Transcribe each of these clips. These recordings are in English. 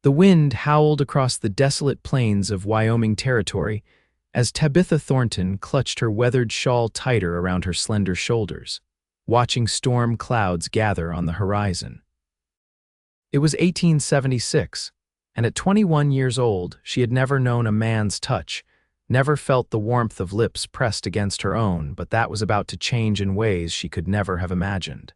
The wind howled across the desolate plains of Wyoming Territory as Tabitha Thornton clutched her weathered shawl tighter around her slender shoulders, watching storm clouds gather on the horizon. It was 1876, and at 21 years old, she had never known a man's touch, never felt the warmth of lips pressed against her own, but that was about to change in ways she could never have imagined.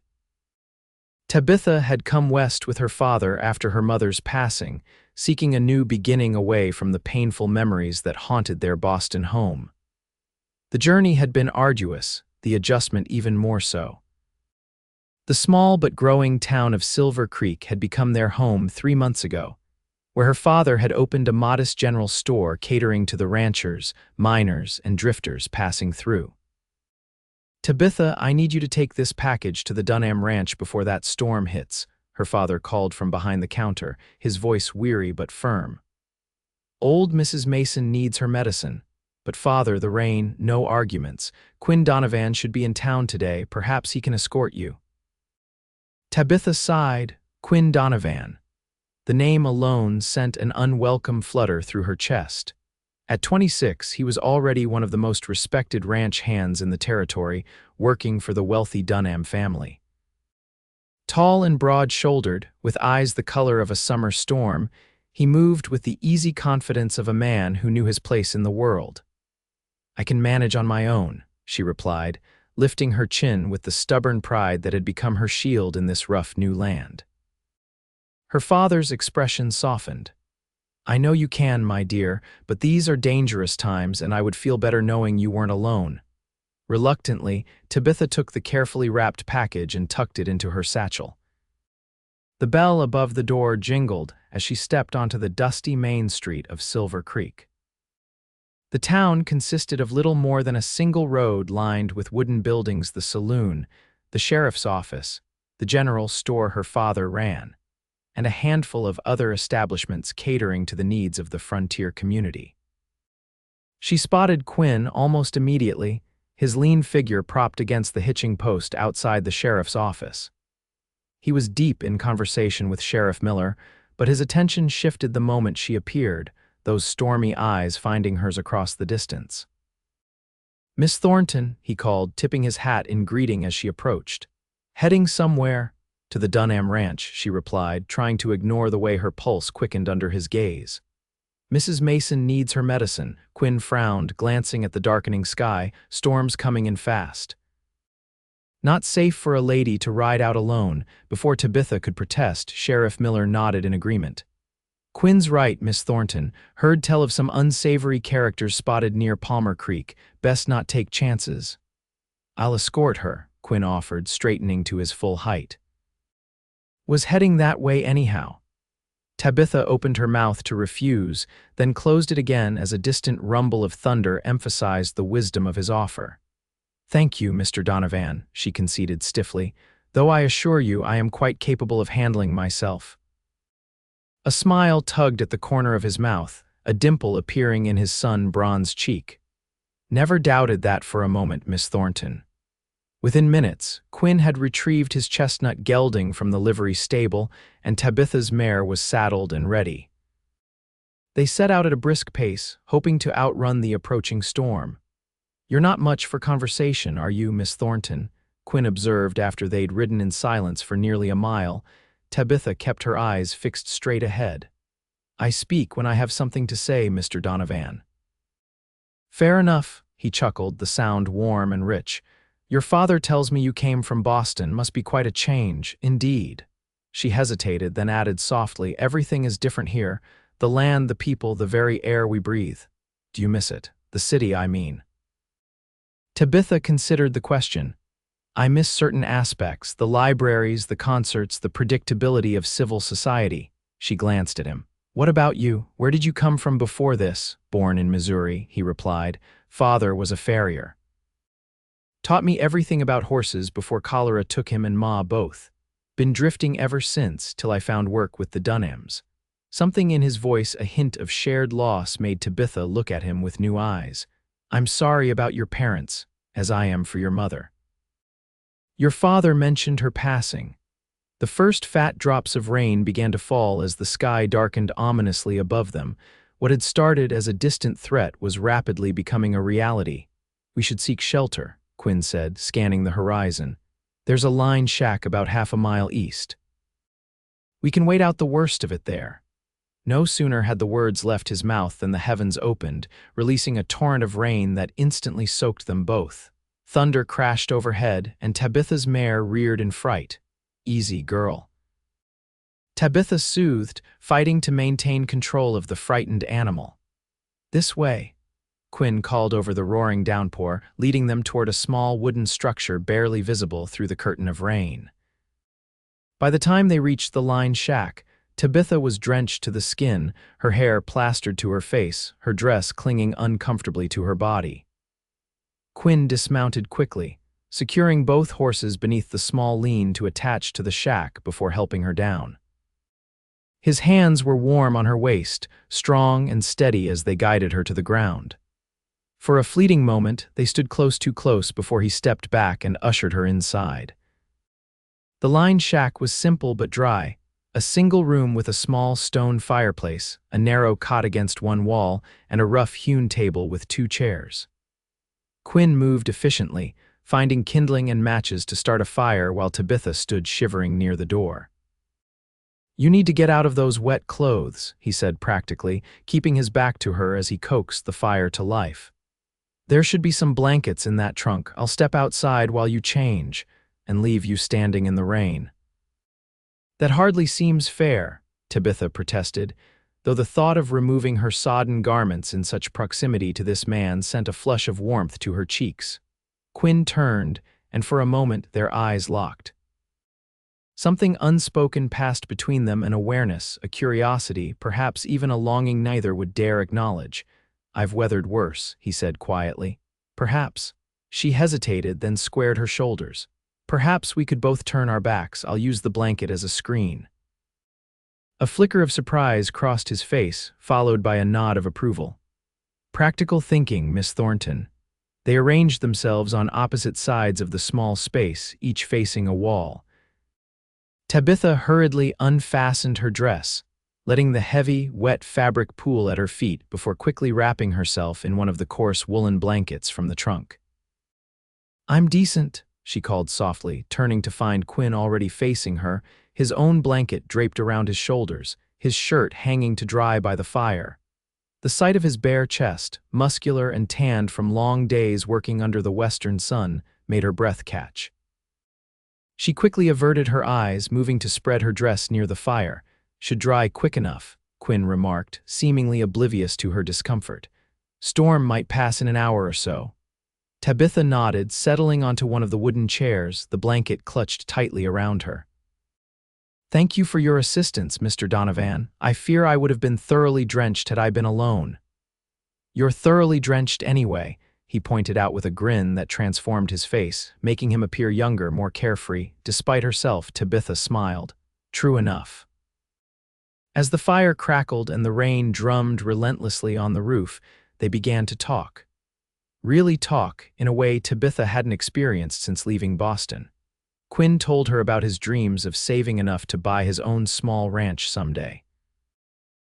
Tabitha had come west with her father after her mother's passing, seeking a new beginning away from the painful memories that haunted their Boston home. The journey had been arduous, the adjustment even more so. The small but growing town of Silver Creek had become their home 3 months ago, where her father had opened a modest general store catering to the ranchers, miners, and drifters passing through. "Tabitha, I need you to take this package to the Dunham Ranch before that storm hits," her father called from behind the counter, his voice weary but firm. "Old Mrs. Mason needs her medicine. But father, the rain, no arguments. Quinn Donovan should be in town today. Perhaps he can escort you." Tabitha sighed. Quinn Donovan. The name alone sent an unwelcome flutter through her chest. At 26, he was already one of the most respected ranch hands in the territory, working for the wealthy Dunham family. Tall and broad-shouldered, with eyes the color of a summer storm, he moved with the easy confidence of a man who knew his place in the world. "I can manage on my own," she replied, lifting her chin with the stubborn pride that had become her shield in this rough new land. Her father's expression softened. "I know you can, my dear, but these are dangerous times and I would feel better knowing you weren't alone." Reluctantly, Tabitha took the carefully wrapped package and tucked it into her satchel. The bell above the door jingled as she stepped onto the dusty main street of Silver Creek. The town consisted of little more than a single road lined with wooden buildings: the saloon, the sheriff's office, the general store her father ran, and a handful of other establishments catering to the needs of the frontier community. She spotted Quinn almost immediately, his lean figure propped against the hitching post outside the sheriff's office. He was deep in conversation with Sheriff Miller, but his attention shifted the moment she appeared, those stormy eyes finding hers across the distance. "Miss Thornton," he called, tipping his hat in greeting as she approached. "Heading somewhere?" "To the Dunham Ranch," she replied, trying to ignore the way her pulse quickened under his gaze. "Mrs. Mason needs her medicine." Quinn frowned, glancing at the darkening sky, storms coming in fast. "Not safe for a lady to ride out alone." Before Tabitha could protest, Sheriff Miller nodded in agreement. "Quinn's right, Miss Thornton. Heard tell of some unsavory characters spotted near Palmer Creek. Best not take chances." "I'll escort her," Quinn offered, straightening to his full height. "Was heading that way anyhow." Tabitha opened her mouth to refuse, then closed it again as a distant rumble of thunder emphasized the wisdom of his offer. "Thank you, Mr. Donovan," she conceded stiffly, "though I assure you I am quite capable of handling myself." A smile tugged at the corner of his mouth, a dimple appearing in his sun-bronzed cheek. "Never doubted that for a moment, Miss Thornton." Within minutes, Quinn had retrieved his chestnut gelding from the livery stable, and Tabitha's mare was saddled and ready. They set out at a brisk pace, hoping to outrun the approaching storm. "You're not much for conversation, are you, Miss Thornton?" Quinn observed after they'd ridden in silence for nearly a mile. Tabitha kept her eyes fixed straight ahead. "I speak when I have something to say, Mr. Donovan." "Fair enough," he chuckled, the sound warm and rich. "Your father tells me you came from Boston. Must be quite a change, indeed." She hesitated, then added softly, "Everything is different here. The land, the people, the very air we breathe. Do you miss it? The city, I mean." Tabitha considered the question. "I miss certain aspects, the libraries, the concerts, the predictability of civil society." She glanced at him. "What about you? Where did you come from before this?" "Born in Missouri," he replied. "Father was a farrier. Taught me everything about horses before cholera took him and Ma both. Been drifting ever since, till I found work with the Dunhams." Something in his voice, a hint of shared loss, made Tabitha look at him with new eyes. "I'm sorry about your parents, as I am for your mother." "Your father mentioned her passing." The first fat drops of rain began to fall as the sky darkened ominously above them. What had started as a distant threat was rapidly becoming a reality. "We should seek shelter," Quinn said, scanning the horizon. "There's a line shack about half a mile east. We can wait out the worst of it there." No sooner had the words left his mouth than the heavens opened, releasing a torrent of rain that instantly soaked them both. Thunder crashed overhead, and Tabitha's mare reared in fright. "Easy, girl." Tabitha soothed, fighting to maintain control of the frightened animal. "This way," Quinn called over the roaring downpour, leading them toward a small wooden structure barely visible through the curtain of rain. By the time they reached the line shack, Tabitha was drenched to the skin, her hair plastered to her face, her dress clinging uncomfortably to her body. Quinn dismounted quickly, securing both horses beneath the small lean to attach to the shack before helping her down. His hands were warm on her waist, strong and steady as they guided her to the ground. For a fleeting moment, they stood too close before he stepped back and ushered her inside. The line shack was simple but dry, a single room with a small stone fireplace, a narrow cot against one wall, and a rough-hewn table with 2 chairs. Quinn moved efficiently, finding kindling and matches to start a fire while Tabitha stood shivering near the door. "You need to get out of those wet clothes," he said practically, keeping his back to her as he coaxed the fire to life. "There should be some blankets in that trunk. I'll step outside while you change and leave you standing in the rain." "That hardly seems fair," Tabitha protested, though the thought of removing her sodden garments in such proximity to this man sent a flush of warmth to her cheeks. Quinn turned, and for a moment their eyes locked. Something unspoken passed between them, an awareness, a curiosity, perhaps even a longing neither would dare acknowledge. "I've weathered worse," he said quietly. "Perhaps." She hesitated, then squared her shoulders. "Perhaps we could both turn our backs. I'll use the blanket as a screen." A flicker of surprise crossed his face, followed by a nod of approval. "Practical thinking, Miss Thornton." They arranged themselves on opposite sides of the small space, each facing a wall. Tabitha hurriedly unfastened her dress, letting the heavy, wet fabric pool at her feet before quickly wrapping herself in one of the coarse woolen blankets from the trunk. "I'm decent," she called softly, turning to find Quinn already facing her, his own blanket draped around his shoulders, his shirt hanging to dry by the fire. The sight of his bare chest, muscular and tanned from long days working under the western sun, made her breath catch. She quickly averted her eyes, moving to spread her dress near the fire. "Should dry quick enough," Quinn remarked, seemingly oblivious to her discomfort. "Storm might pass in an hour or so." Tabitha nodded, settling onto one of the wooden chairs, the blanket clutched tightly around her. "Thank you for your assistance, Mr. Donovan. I fear I would have been thoroughly drenched had I been alone." "You're thoroughly drenched anyway," he pointed out with a grin that transformed his face, making him appear younger, more carefree. Despite herself, Tabitha smiled. "True enough." As the fire crackled and the rain drummed relentlessly on the roof, they began to talk. Really talk, in a way Tabitha hadn't experienced since leaving Boston. Quinn told her about his dreams of saving enough to buy his own small ranch someday.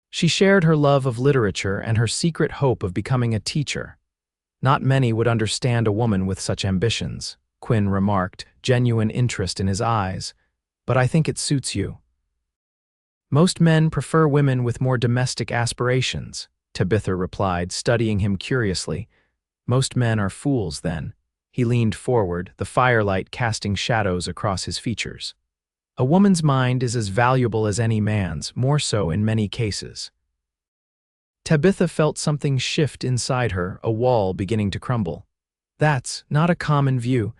She shared her love of literature and her secret hope of becoming a teacher. "Not many would understand a woman with such ambitions," Quinn remarked, genuine interest in his eyes. "But I think it suits you." "Most men prefer women with more domestic aspirations," Tabitha replied, studying him curiously. "Most men are fools, then." He leaned forward, the firelight casting shadows across his features. "A woman's mind is as valuable as any man's, more so in many cases." Tabitha felt something shift inside her, a wall beginning to crumble. "That's not a common view.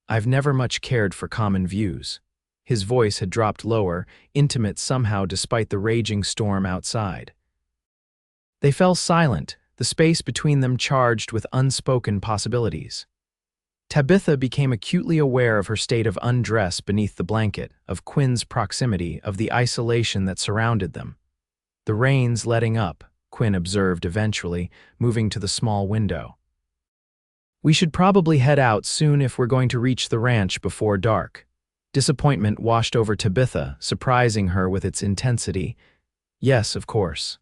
I've never much cared for common views." His voice had dropped lower, intimate somehow despite the raging storm outside. They fell silent, the space between them charged with unspoken possibilities. Tabitha became acutely aware of her state of undress beneath the blanket, of Quinn's proximity, of the isolation that surrounded them. "The rain's letting up," Quinn observed eventually, moving to the small window. "We should probably head out soon if we're going to reach the ranch before dark." Disappointment washed over Tabitha, surprising her with its intensity. Yes, of course.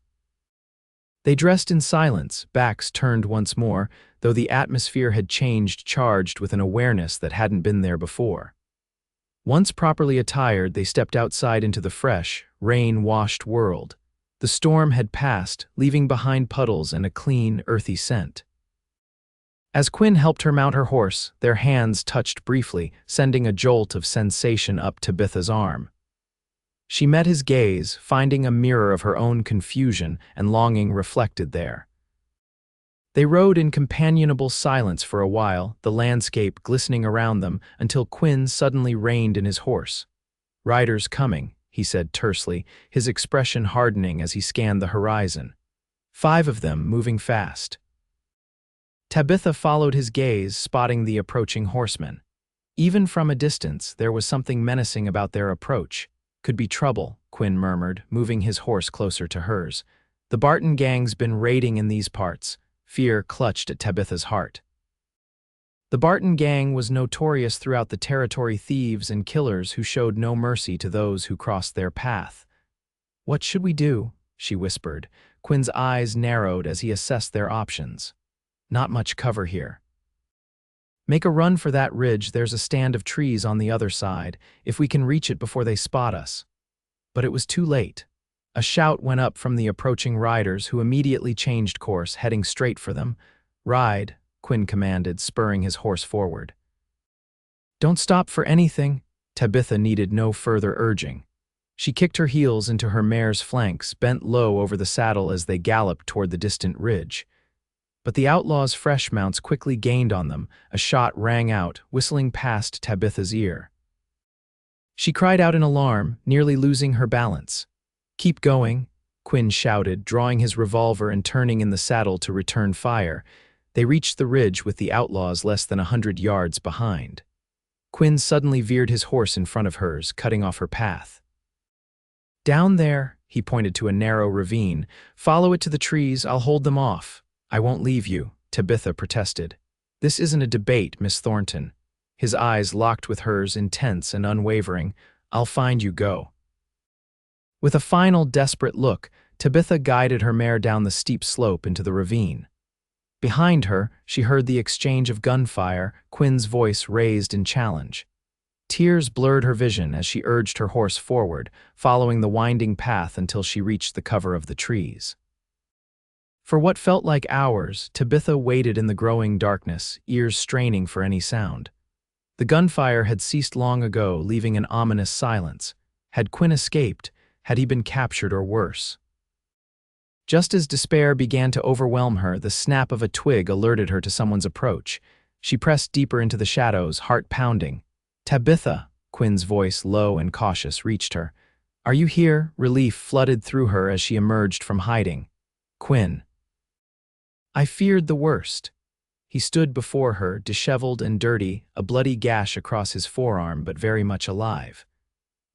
They dressed in silence, backs turned once more, though the atmosphere had changed, charged with an awareness that hadn't been there before. Once properly attired, they stepped outside into the fresh, rain-washed world. The storm had passed, leaving behind puddles and a clean, earthy scent. As Quinn helped her mount her horse, their hands touched briefly, sending a jolt of sensation up Tabitha's arm. She met his gaze, finding a mirror of her own confusion and longing reflected there. They rode in companionable silence for a while, the landscape glistening around them, until Quinn suddenly reined in his horse. "Riders coming," he said tersely, his expression hardening as he scanned the horizon. 5 of them, moving fast. Tabitha followed his gaze, spotting the approaching horsemen. Even from a distance, there was something menacing about their approach. "Could be trouble," Quinn murmured, moving his horse closer to hers. "The Barton gang's been raiding in these parts." Fear clutched at Tabitha's heart. The Barton gang was notorious throughout the territory, thieves and killers who showed no mercy to those who crossed their path. "What should we do?" she whispered. Quinn's eyes narrowed as he assessed their options. "Not much cover here. Make a run for that ridge. There's a stand of trees on the other side, if we can reach it before they spot us." But it was too late. A shout went up from the approaching riders, who immediately changed course, heading straight for them. "Ride," Quinn commanded, spurring his horse forward. "Don't stop for anything." Tabitha needed no further urging. She kicked her heels into her mare's flanks, bent low over the saddle as they galloped toward the distant ridge. But the outlaws' fresh mounts quickly gained on them. A shot rang out, whistling past Tabitha's ear. She cried out in alarm, nearly losing her balance. "Keep going," Quinn shouted, drawing his revolver and turning in the saddle to return fire. They reached the ridge with the outlaws less than 100 yards behind. Quinn suddenly veered his horse in front of hers, cutting off her path. "Down there," he pointed to a narrow ravine. "Follow it to the trees. I'll hold them off." "I won't leave you," Tabitha protested. "This isn't a debate, Miss Thornton." His eyes locked with hers, intense and unwavering. "I'll find you, go." With a final desperate look, Tabitha guided her mare down the steep slope into the ravine. Behind her, she heard the exchange of gunfire, Quinn's voice raised in challenge. Tears blurred her vision as she urged her horse forward, following the winding path until she reached the cover of the trees. For what felt like hours, Tabitha waited in the growing darkness, ears straining for any sound. The gunfire had ceased long ago, leaving an ominous silence. Had Quinn escaped? Had he been captured or worse? Just as despair began to overwhelm her, the snap of a twig alerted her to someone's approach. She pressed deeper into the shadows, heart pounding. "Tabitha," Quinn's voice, low and cautious, reached her. "Are you here?" Relief flooded through her as she emerged from hiding. "Quinn." "I feared the worst." He stood before her, disheveled and dirty, a bloody gash across his forearm, but very much alive.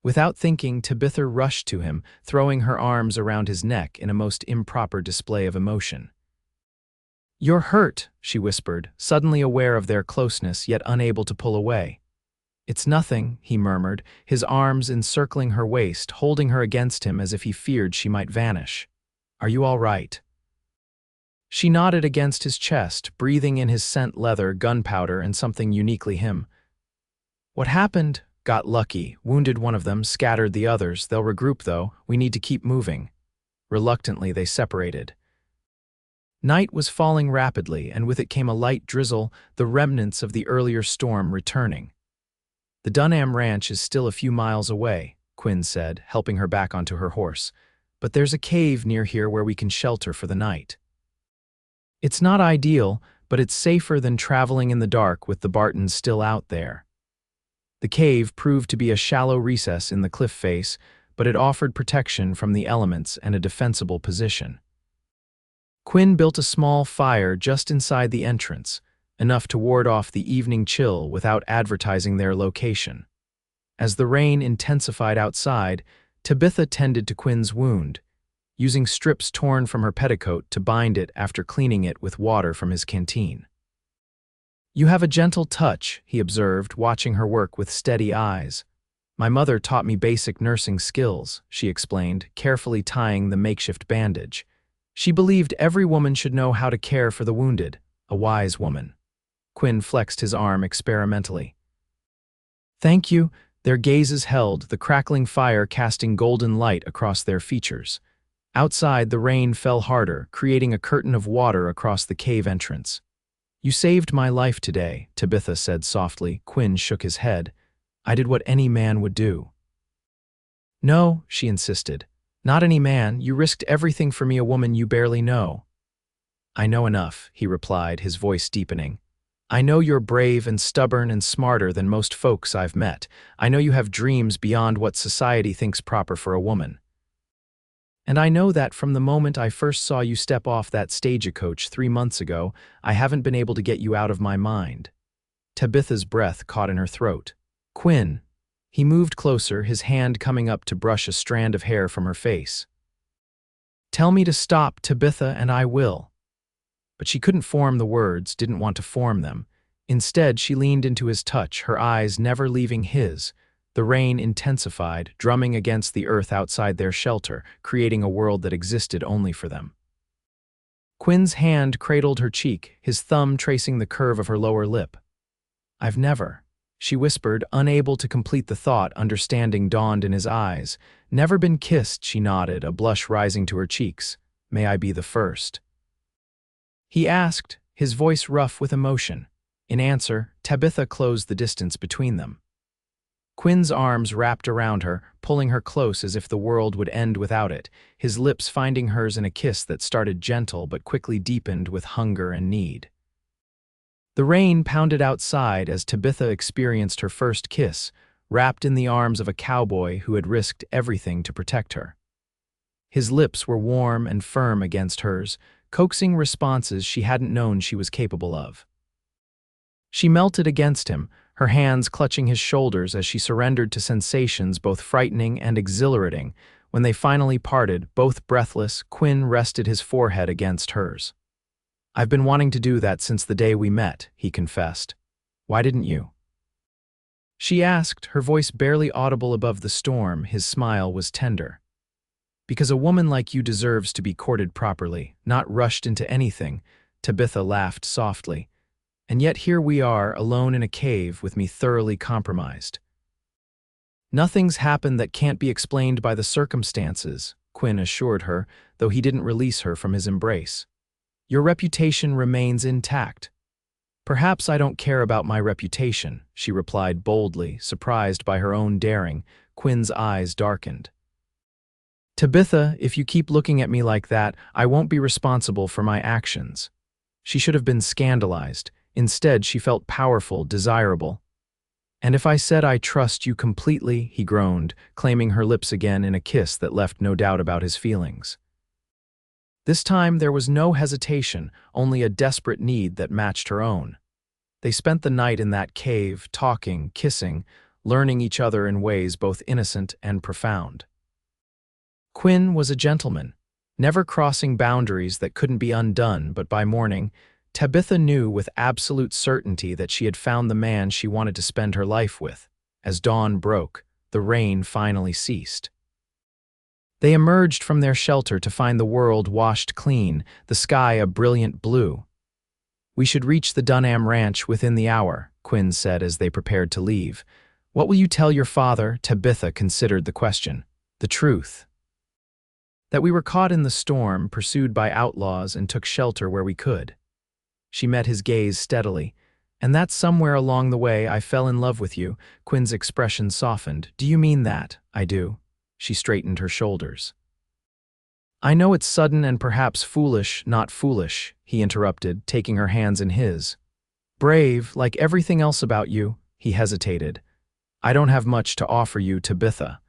Without thinking, Tabitha rushed to him, throwing her arms around his neck in a most improper display of emotion. "You're hurt," she whispered, suddenly aware of their closeness, yet unable to pull away. "It's nothing," he murmured, his arms encircling her waist, holding her against him as if he feared she might vanish. "Are you all right?" She nodded against his chest, breathing in his scent leather, gunpowder, and something uniquely him. "What happened? Got lucky. Wounded one of them, scattered the others. They'll regroup, though. We need to keep moving." Reluctantly, they separated. Night was falling rapidly, and with it came a light drizzle, the remnants of the earlier storm returning. "The Dunham Ranch is still a few miles away," Quinn said, helping her back onto her horse. "But there's a cave near here where we can shelter for the night. It's not ideal, but it's safer than traveling in the dark with the Bartons still out there." The cave proved to be a shallow recess in the cliff face, but it offered protection from the elements and a defensible position. Quinn built a small fire just inside the entrance, enough to ward off the evening chill without advertising their location. As the rain intensified outside, Tabitha tended to Quinn's wound, using strips torn from her petticoat to bind it after cleaning it with water from his canteen. "You have a gentle touch," he observed, watching her work with steady eyes. My mother taught me basic nursing skills, she explained, carefully tying the makeshift bandage. She believed every woman should know how to care for the wounded, a wise woman. Quinn flexed his arm experimentally. Thank you. Their gazes held, the crackling fire casting golden light across their features. Outside, the rain fell harder, creating a curtain of water across the cave entrance. You saved my life today, Tabitha said softly. Quinn shook his head. I did what any man would do. No, she insisted. Not any man. You risked everything for me, a woman you barely know. I know enough, he replied, his voice deepening. I know you're brave and stubborn and smarter than most folks I've met. I know you have dreams beyond what society thinks proper for a woman. And I know that from the moment I first saw you step off that stagecoach 3 months ago, I haven't been able to get you out of my mind. Tabitha's breath caught in her throat. Quinn. He moved closer, his hand coming up to brush a strand of hair from her face. Tell me to stop, Tabitha, and I will. But she couldn't form the words, didn't want to form them. Instead, she leaned into his touch, her eyes never leaving his. The rain intensified, drumming against the earth outside their shelter, creating a world that existed only for them. Quinn's hand cradled her cheek, his thumb tracing the curve of her lower lip. I've never, she whispered, unable to complete the thought. Understanding dawned in his eyes. Never been kissed, she nodded, a blush rising to her cheeks. May I be the first? He asked, his voice rough with emotion. In answer, Tabitha closed the distance between them. Quinn's arms wrapped around her, pulling her close as if the world would end without it, his lips finding hers in a kiss that started gentle but quickly deepened with hunger and need. The rain pounded outside as Tabitha experienced her first kiss, wrapped in the arms of a cowboy who had risked everything to protect her. His lips were warm and firm against hers, coaxing responses she hadn't known she was capable of. She melted against him, her hands clutching his shoulders as she surrendered to sensations both frightening and exhilarating. When they finally parted, both breathless, Quinn rested his forehead against hers. I've been wanting to do that since the day we met, he confessed. Why didn't you? She asked, her voice barely audible above the storm. His smile was tender. Because a woman like you deserves to be courted properly, not rushed into anything, Tabitha laughed softly. And yet here we are, alone in a cave with me thoroughly compromised. Nothing's happened that can't be explained by the circumstances, Quinn assured her, though he didn't release her from his embrace. Your reputation remains intact. Perhaps I don't care about my reputation, she replied boldly, surprised by her own daring. Quinn's eyes darkened. Tabitha, if you keep looking at me like that, I won't be responsible for my actions. She should have been scandalized. Instead, she felt powerful, desirable. And if I said I trust you completely, he groaned, claiming her lips again in a kiss that left no doubt about his feelings. This time there was no hesitation, only a desperate need that matched her own. They spent the night in that cave, talking, kissing, learning each other in ways both innocent and profound. Quinn was a gentleman, never crossing boundaries that couldn't be undone, but by morning, Tabitha knew with absolute certainty that she had found the man she wanted to spend her life with. As dawn broke, the rain finally ceased. They emerged from their shelter to find the world washed clean, the sky a brilliant blue. We should reach the Dunham Ranch within the hour, Quinn said as they prepared to leave. What will you tell your father? Tabitha considered the question. The truth. That we were caught in the storm, pursued by outlaws, and took shelter where we could. She met his gaze steadily. And that somewhere along the way I fell in love with you. Quinn's expression softened. Do you mean that? I do. She straightened her shoulders. I know it's sudden and perhaps foolish, not foolish, he interrupted, taking her hands in his. Brave, like everything else about you, he hesitated. I don't have much to offer you, Tabitha.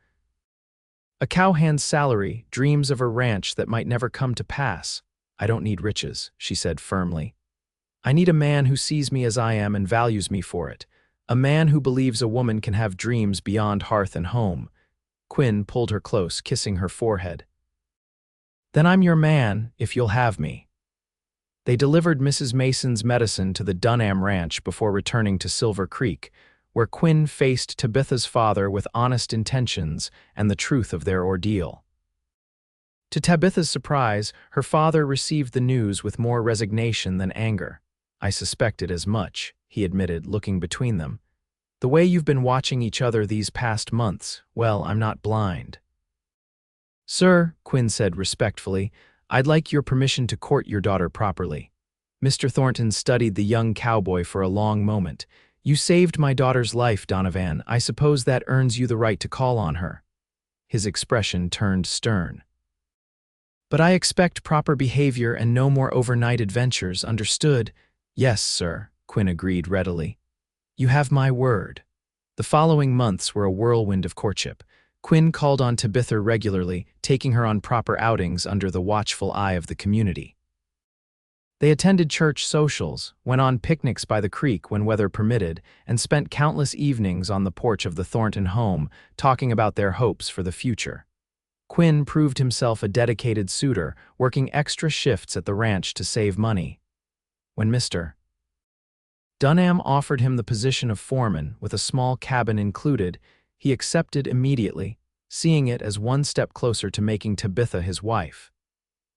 A cowhand's salary, dreams of a ranch that might never come to pass. I don't need riches, she said firmly. I need a man who sees me as I am and values me for it. A man who believes a woman can have dreams beyond hearth and home. Quinn pulled her close, kissing her forehead. Then I'm your man, if you'll have me. They delivered Mrs. Mason's medicine to the Dunham Ranch before returning to Silver Creek, where Quinn faced Tabitha's father with honest intentions and the truth of their ordeal. To Tabitha's surprise, her father received the news with more resignation than anger. "I suspected as much," he admitted, looking between them. "The way you've been watching each other these past months, well, I'm not blind." "Sir," Quinn said respectfully, "I'd like your permission to court your daughter properly." Mr. Thornton studied the young cowboy for a long moment. "You saved my daughter's life, Donovan. I suppose that earns you the right to call on her." His expression turned stern. "But I expect proper behavior and no more overnight adventures, understood?" "Yes, sir," Quinn agreed readily. "You have my word." The following months were a whirlwind of courtship. Quinn called on Tabitha regularly, taking her on proper outings under the watchful eye of the community. They attended church socials, went on picnics by the creek when weather permitted, and spent countless evenings on the porch of the Thornton home, talking about their hopes for the future. Quinn proved himself a dedicated suitor, working extra shifts at the ranch to save money. When Mr. Dunham offered him the position of foreman, with a small cabin included, he accepted immediately, seeing it as one step closer to making Tabitha his wife.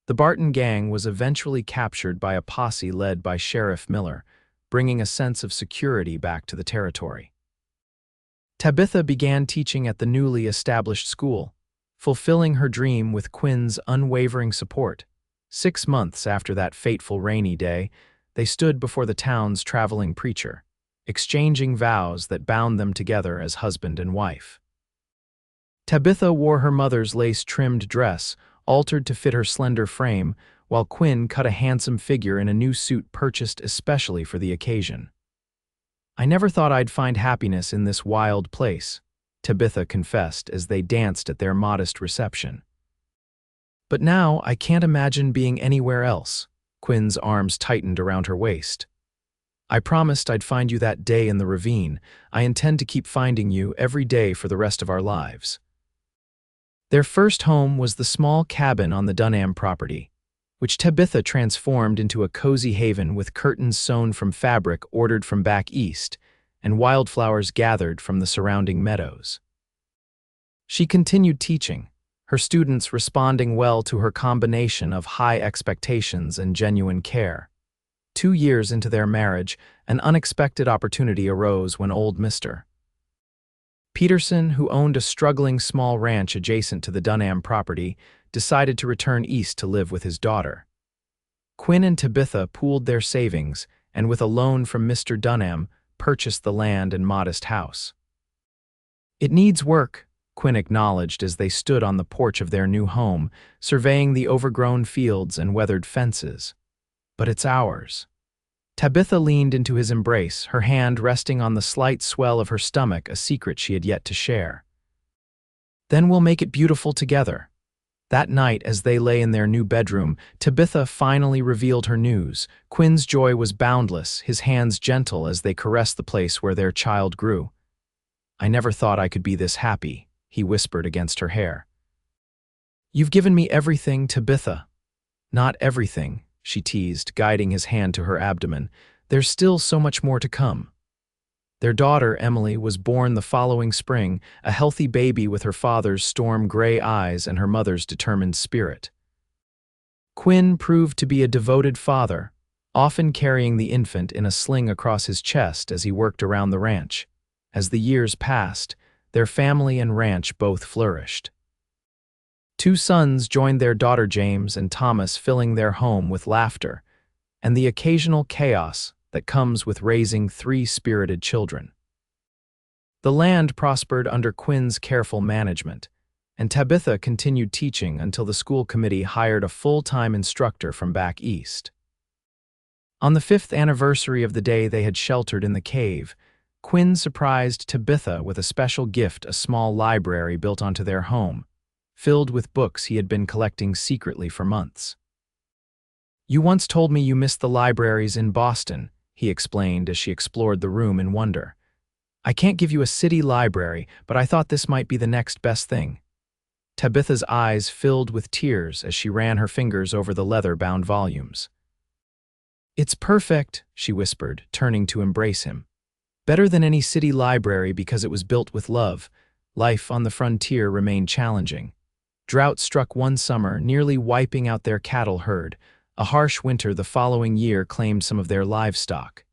The Barton gang was eventually captured by a posse led by Sheriff Miller, bringing a sense of security back to the territory. Tabitha began teaching at the newly established school, fulfilling her dream with Quinn's unwavering support. 6 months after that fateful rainy day, they stood before the town's traveling preacher, exchanging vows that bound them together as husband and wife. Tabitha wore her mother's lace-trimmed dress, altered to fit her slender frame, while Quinn cut a handsome figure in a new suit purchased especially for the occasion. "I never thought I'd find happiness in this wild place," Tabitha confessed as they danced at their modest reception. "But now I can't imagine being anywhere else." Quinn's arms tightened around her waist. "I promised I'd find you that day in the ravine. I intend to keep finding you every day for the rest of our lives." Their first home was the small cabin on the Dunham property, which Tabitha transformed into a cozy haven with curtains sewn from fabric ordered from back east and wildflowers gathered from the surrounding meadows. She continued teaching, her students responding well to her combination of high expectations and genuine care. 2 years into their marriage, an unexpected opportunity arose when old Mr. Peterson, who owned a struggling small ranch adjacent to the Dunham property, decided to return east to live with his daughter. Quinn and Tabitha pooled their savings and, with a loan from Mr. Dunham, purchased the land and modest house. "It needs work," Quinn acknowledged as they stood on the porch of their new home, surveying the overgrown fields and weathered fences. "But it's ours." Tabitha leaned into his embrace, her hand resting on the slight swell of her stomach, a secret she had yet to share. "Then we'll make it beautiful together." That night, as they lay in their new bedroom, Tabitha finally revealed her news. Quinn's joy was boundless, his hands gentle as they caressed the place where their child grew. "I never thought I could be this happy," he whispered against her hair. "You've given me everything, Tabitha." "Not everything," she teased, guiding his hand to her abdomen. "There's still so much more to come." Their daughter, Emily, was born the following spring, a healthy baby with her father's storm-gray eyes and her mother's determined spirit. Quinn proved to be a devoted father, often carrying the infant in a sling across his chest as he worked around the ranch. As the years passed, their family and ranch both flourished. 2 sons joined their daughter James and Thomas, filling their home with laughter and the occasional chaos that comes with raising 3 spirited children. The land prospered under Quinn's careful management, and Tabitha continued teaching until the school committee hired a full-time instructor from back east. On the 5th anniversary of the day they had sheltered in the cave, Quinn surprised Tabitha with a special gift, a small library built onto their home, filled with books he had been collecting secretly for months. "You once told me you missed the libraries in Boston," he explained as she explored the room in wonder. "I can't give you a city library, but I thought this might be the next best thing." Tabitha's eyes filled with tears as she ran her fingers over the leather-bound volumes. "It's perfect," she whispered, turning to embrace him. Better than any city library because it was built with love, life on the frontier remained challenging. Drought struck one summer, nearly wiping out their cattle herd. A harsh winter the following year claimed some of their livestock.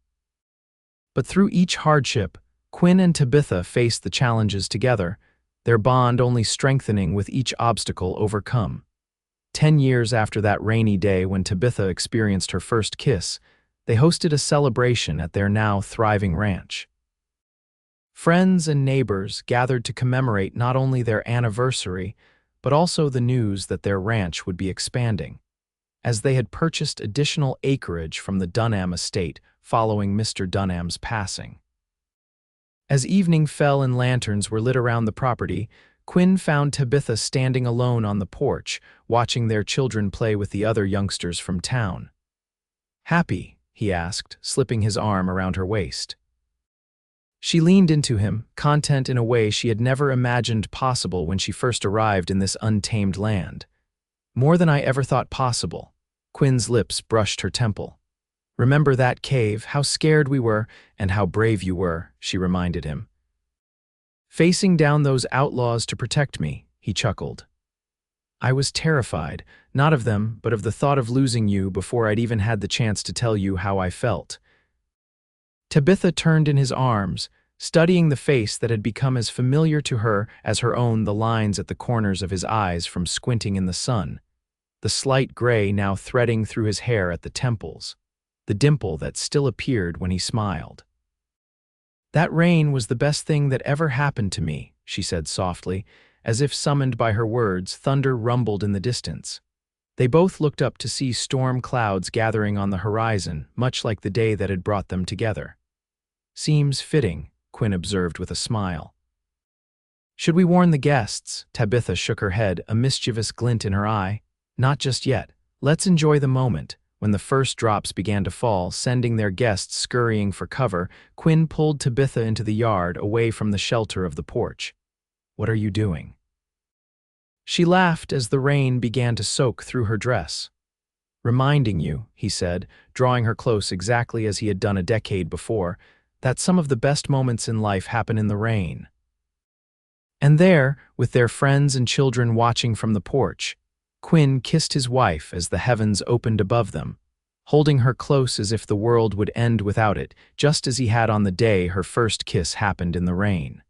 But through each hardship, Quinn and Tabitha faced the challenges together, their bond only strengthening with each obstacle overcome. 10 years after that rainy day when Tabitha experienced her first kiss, they hosted a celebration at their now thriving ranch. Friends and neighbors gathered to commemorate not only their anniversary, but also the news that their ranch would be expanding, as they had purchased additional acreage from the Dunham estate following Mr. Dunham's passing. As evening fell and lanterns were lit around the property, Quinn found Tabitha standing alone on the porch, watching their children play with the other youngsters from town. "Happy?" he asked, slipping his arm around her waist. She leaned into him, content in a way she had never imagined possible when she first arrived in this untamed land. "More than I ever thought possible." Quinn's lips brushed her temple. "Remember that cave, how scared we were, and how brave you were," she reminded him. "Facing down those outlaws to protect me," he chuckled. "I was terrified, not of them, but of the thought of losing you before I'd even had the chance to tell you how I felt." Tabitha turned in his arms, studying the face that had become as familiar to her as her own, the lines at the corners of his eyes from squinting in the sun, the slight gray now threading through his hair at the temples, the dimple that still appeared when he smiled. "That rain was the best thing that ever happened to me," she said softly, as if summoned by her words. Thunder rumbled in the distance. They both looked up to see storm clouds gathering on the horizon, much like the day that had brought them together. "Seems fitting," Quinn observed with a smile. "Should we warn the guests?" Tabitha shook her head, a mischievous glint in her eye. "Not just yet. Let's enjoy the moment." When the first drops began to fall, sending their guests scurrying for cover, Quinn pulled Tabitha into the yard, away from the shelter of the porch. "What are you doing?" She laughed as the rain began to soak through her dress. "Reminding you," he said, drawing her close exactly as he had done a decade before, that some of the best moments in life happen in the rain. And there, with their friends and children watching from the porch, Quinn kissed his wife as the heavens opened above them, holding her close as if the world would end without it, just as he had on the day her first kiss happened in the rain.